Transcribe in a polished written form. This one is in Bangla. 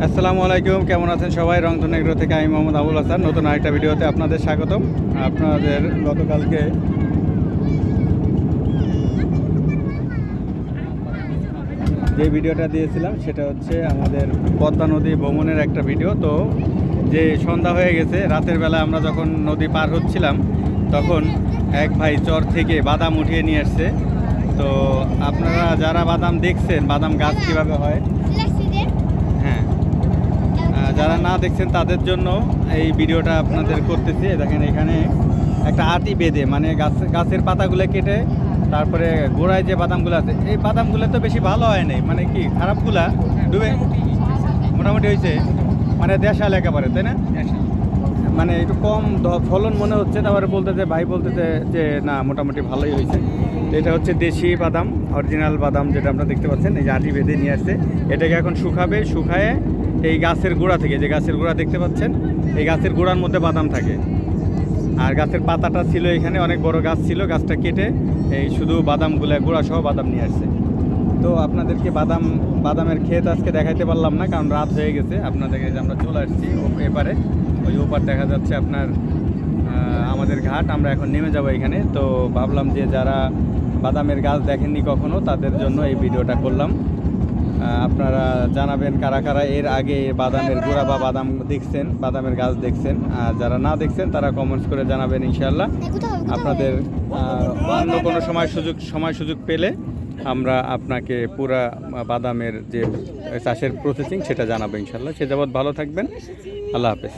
আসসালামু আলাইকুম, কেমন আছেন সবাই? রংধনু এগ্রো থেকে আমি মোহাম্মদ আবুল হাসান। নতুন আরেকটা ভিডিওতে আপনাদের স্বাগতম। আপনাদের গতকালকে যে ভিডিওটা দিয়েছিলাম সেটা হচ্ছে আমাদের পদ্মা নদী ভ্রমণের একটা ভিডিও। তো যে সন্ধ্যা হয়ে গেছে, রাতের বেলা আমরা যখন নদী পার হচ্ছিলাম তখন এক ভাই চর থেকে বাদাম উঠিয়ে নিয়ে আসছে। তো আপনারা যারা বাদাম দেখছেন, বাদাম গাছ কীভাবে হয়, হ্যাঁ, যারা না দেখছেন তাদের জন্য এই ভিডিওটা আপনাদের করতেছি। দেখেন এখানে একটা আটি বেঁধে, মানে গাছের পাতাগুলো কেটে তারপরে গোড়ায় যে বাদামগুলো আছে, এই বাদামগুলো তো বেশি ভালো হয় নাই, মানে কি খারাপগুলা ডুবে মোটামুটি হয়েছে, মানে দেশাল একেবারে, তাই না? মানে একটু কম ফলন মনে হচ্ছে, তারপরে বলতেছে ভাই বলতেছে যে না মোটামুটি ভালোই হয়েছে। এটা হচ্ছে দেশি বাদাম, অরিজিনাল বাদাম যেটা আপনারা দেখতে পাচ্ছেন, এই যে আটি বেঁধে নিয়ে আসছে। এটাকে এখন শুকাবে, শুকায়ে এই গাছের গোড়া থেকে, যে গাছের গোড়া দেখতে পাচ্ছেন, এই গাছের গোড়ার মধ্যে বাদাম থাকে। আর গাছের পাতাটা ছিল এখানে, অনেক বড় গাছ ছিল, গাছটা কেটে এই শুধু বাদামগুলো গোড়া সহ বাদাম নিয়ে আসছে। তো আপনাদেরকে বাদামের ক্ষেত আজকে দেখাইতে পারলাম না, কারণ রাত হয়ে গেছে। আপনাদেরকে আমরা চলে আসছি এপারে, ওই ওপার দেখা যাচ্ছে আপনার আমাদের ঘাট। আমরা এখন নেমে যাব এখানে। তো ভাবলাম যে যারা বাদামের গাছ দেখেননি কখনো, তাদের জন্য এই ভিডিওটা করলাম। আপনারা জানাবেন কারা কারা এর আগে বাদামের গোড়া বা বাদাম দেখছেন, বাদামের গাছ দেখছেন। আর যারা না দেখছেন তারা কমেন্টস করে জানাবেন। ইনশাআল্লাহ আপনাদের অন্য কোনো সময় সুযোগ পেলে আমরা আপনাকে পুরা বাদামের যে চাষের প্রসেসিং সেটা জানাবো ইনশাআল্লাহ। সে যাবৎ ভালো থাকবেন। আল্লাহ হাফেজ।